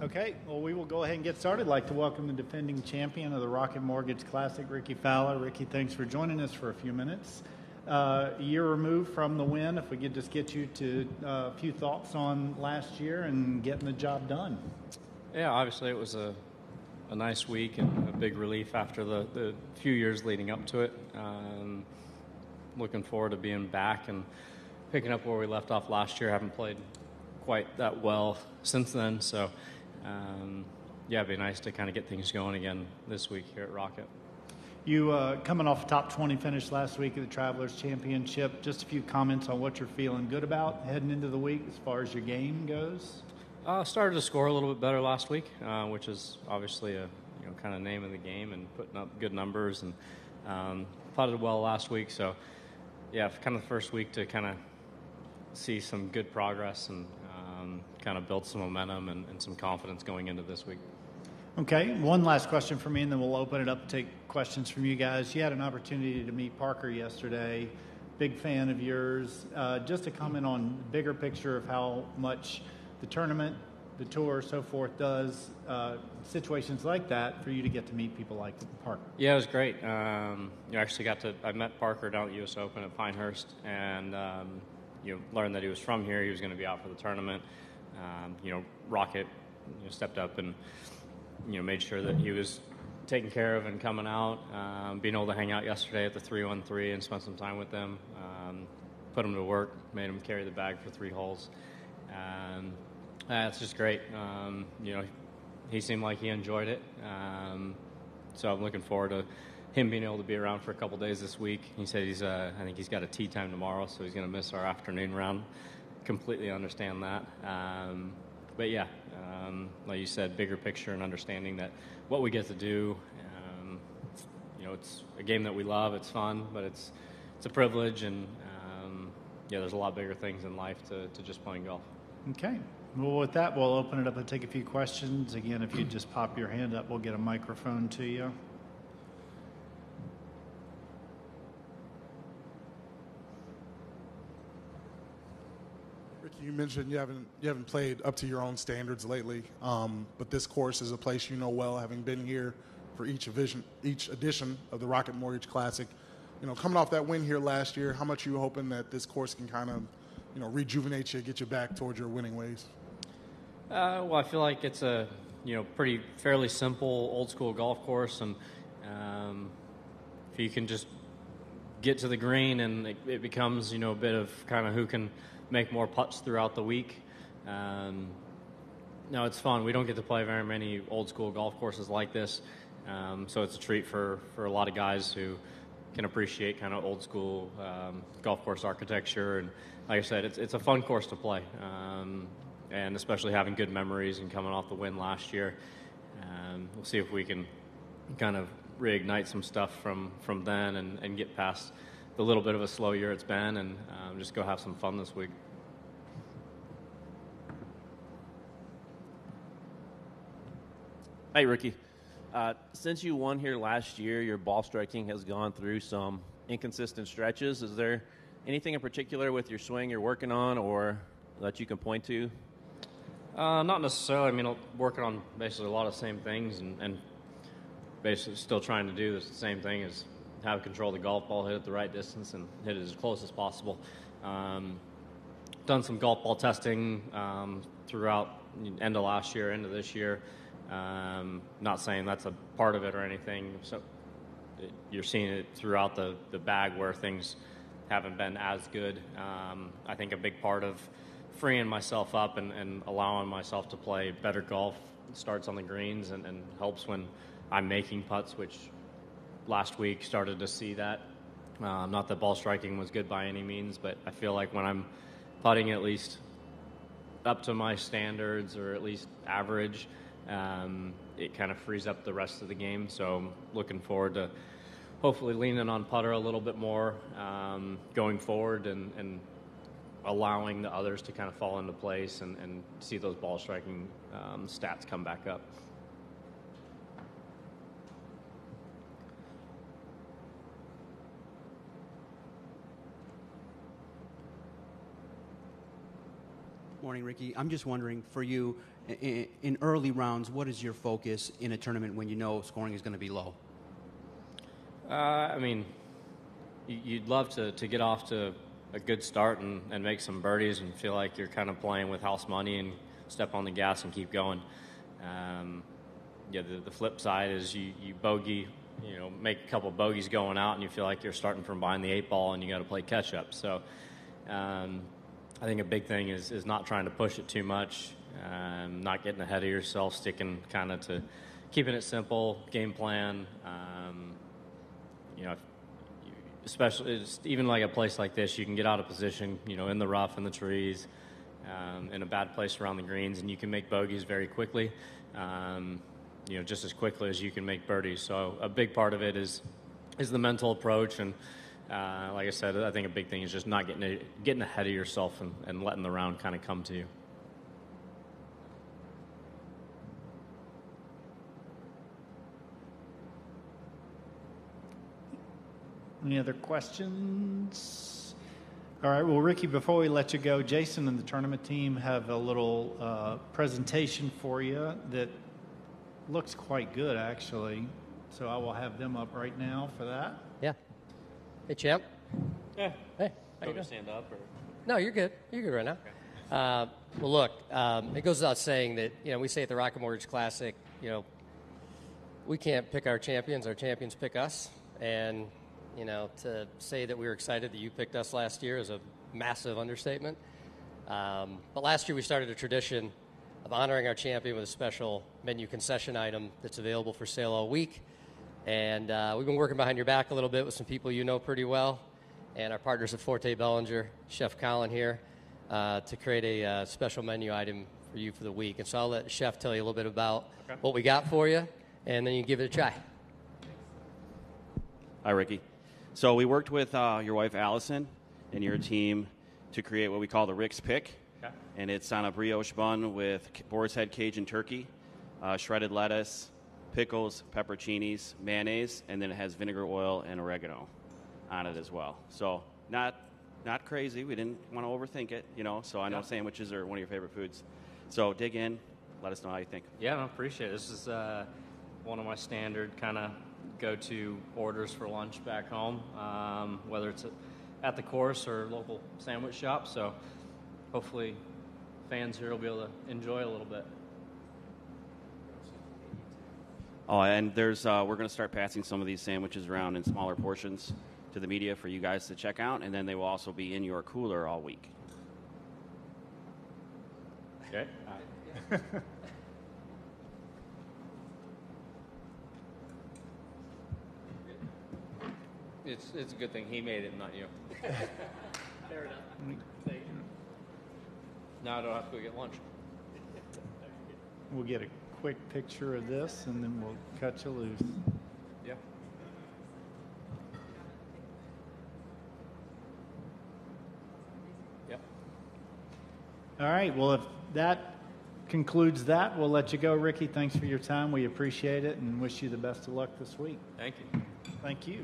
Okay, well, we will go ahead and get started. I'd like to welcome the defending champion of the Rocket Mortgage Classic, Rickie Fowler. Rickie, thanks for joining us for a few minutes. A year removed from the win, if we could just get you to a few thoughts on last year and getting the job done. Yeah, obviously it was a nice week and a big relief after the few years leading up to it. Looking forward to being back and picking up where we left off last year. Haven't played quite that well since then, so yeah, it'd be nice to kind of get things going again this week here at Rocket. You coming off a top 20 finish last week at the Travelers Championship. Just a few comments on what you're feeling good about heading into the week as far as your game goes. Started to score a little bit better last week, which is obviously a kind of name of the game, and putting up good numbers, and putted well last week. So yeah, kind of the first week to kind of see some good progress and kind of build some momentum and some confidence going into this week. Okay, one last question for me, and then we'll open it up to take questions from you guys. You had an opportunity to meet Parker yesterday. Big fan of yours. Just to comment on the bigger picture of how much the tournament, the tour, so forth does situations like that for you to get to meet people like Parker. Yeah, it was great. You actually I met Parker down at US Open at Pinehurst, and learned that he was from here. He was going to be out for the tournament. Rocket stepped up and made sure that he was taken care of and coming out. Being able to hang out yesterday at the 3-1-3 and spend some time with them, put him to work, made him carry the bag for 3 holes. It's just great. He seemed like he enjoyed it. So I'm looking forward to him being able to be around for a couple days this week. He said I think he's got a tee time tomorrow, so he's going to miss our afternoon round. Completely understand that. But yeah, like you said, bigger picture and understanding that what we get to do, it's a game that we love. It's fun, but it's a privilege, and there's a lot bigger things in life to just playing golf. Okay. Well, with that, we'll open it up and take a few questions. Again, if you just pop your hand up, we'll get a microphone to you. Rickie, you mentioned you haven't played up to your own standards lately, but this course is a place you know well, having been here for each edition of the Rocket Mortgage Classic. Coming off that win here last year, how much are you hoping that this course can kind of rejuvenate you, get you back towards your winning ways? Well, I feel like it's a fairly simple old school golf course, and if you can just get to the green, and it becomes a bit of kind of who can make more putts throughout the week. No, it's fun. We don't get to play very many old school golf courses like this, so it's a treat for a lot of guys who can appreciate kind of old school golf course architecture. And like I said, it's a fun course to play, and especially having good memories and coming off the win last year. We'll see if we can kind of reignite some stuff from then and get past the little bit of a slow year it's been, and just go have some fun this week. Hey, Rickie. Since you won here last year, your ball striking has gone through some inconsistent stretches. Is there anything in particular with your swing you're working on or that you can point to? Not necessarily. I mean, working on basically a lot of the same things, and basically still trying to do the same thing as have control of the golf ball, hit it the right distance, and hit it as close as possible. Done some golf ball testing throughout end of last year, into this year. Not saying that's a part of it or anything. So you're seeing it throughout the bag where things haven't been as good. I think a big part of freeing myself up and allowing myself to play better golf starts on the greens and helps when I'm making putts, which last week started to see that. Not that ball striking was good by any means, but I feel like when I'm putting at least up to my standards or at least average, it kind of frees up the rest of the game. So I'm looking forward to hopefully leaning on putter a little bit more going forward and allowing the others to kind of fall into place and see those ball striking stats come back up. Morning, Rickie. I'm just wondering, for you, in early rounds, what is your focus in a tournament when you know scoring is going to be low? I mean, you'd love to get off to a good start and make some birdies and feel like you're kind of playing with house money and step on the gas and keep going. The flip side is you bogey, make a couple bogeys going out and you feel like you're starting from behind the 8 ball and you got to play catch up. So I think a big thing is not trying to push it too much, not getting ahead of yourself, sticking kind of to keeping it simple, game plan. Especially even like a place like this, you can get out of position, in the rough, in the trees, in a bad place around the greens, and you can make bogeys very quickly, just as quickly as you can make birdies. So a big part of it is the mental approach, and like I said, I think a big thing is just not getting ahead of yourself and letting the round kind of come to you. Any other questions? All right, well, Rickie, before we let you go, Jason and the tournament team have a little presentation for you that looks quite good, actually. So I will have them up right now for that. Yeah. Hey, champ. Yeah. Hey, how you doing? Stand up? Or? No, you're good. You're good right now. Okay. Well, look, it goes without saying that, we say at the Rocket Mortgage Classic, we can't pick our champions pick us. And to say that we were excited that you picked us last year is a massive understatement. But last year we started a tradition of honoring our champion with a special menu concession item that's available for sale all week. And we've been working behind your back a little bit with some people you know pretty well, and our partners at Forte Bellinger, Chef Colin here, to create a special menu item for you for the week. And so I'll let Chef tell you a little bit about what we got for you, and then you can give it a try. Hi, Rickie. So we worked with your wife, Allison, and your team to create what we call the Rick's Pick. Okay. And it's on a brioche bun with boar's head Cajun turkey, shredded lettuce, pickles, pepperoncinis, mayonnaise, and then it has vinegar oil and oregano on it as well. So not crazy. We didn't want to overthink it, so I know sandwiches are one of your favorite foods. So dig in. Let us know how you think. Yeah, I appreciate it. This is one of my standard kind of go-to orders for lunch back home, whether it's at the course or local sandwich shop. So hopefully fans here will be able to enjoy a little bit. Oh, and there's we're going to start passing some of these sandwiches around in smaller portions to the media for you guys to check out, and then they will also be in your cooler all week. Okay. It's a good thing he made it, not you. Fair enough. Now I don't have to go get lunch. We'll get a quick picture of this, and then we'll cut you loose. Yeah. Yep. All right, well, if that concludes that, we'll let you go, Rickie. Thanks for your time. We appreciate it and wish you the best of luck this week. Thank you. Thank you.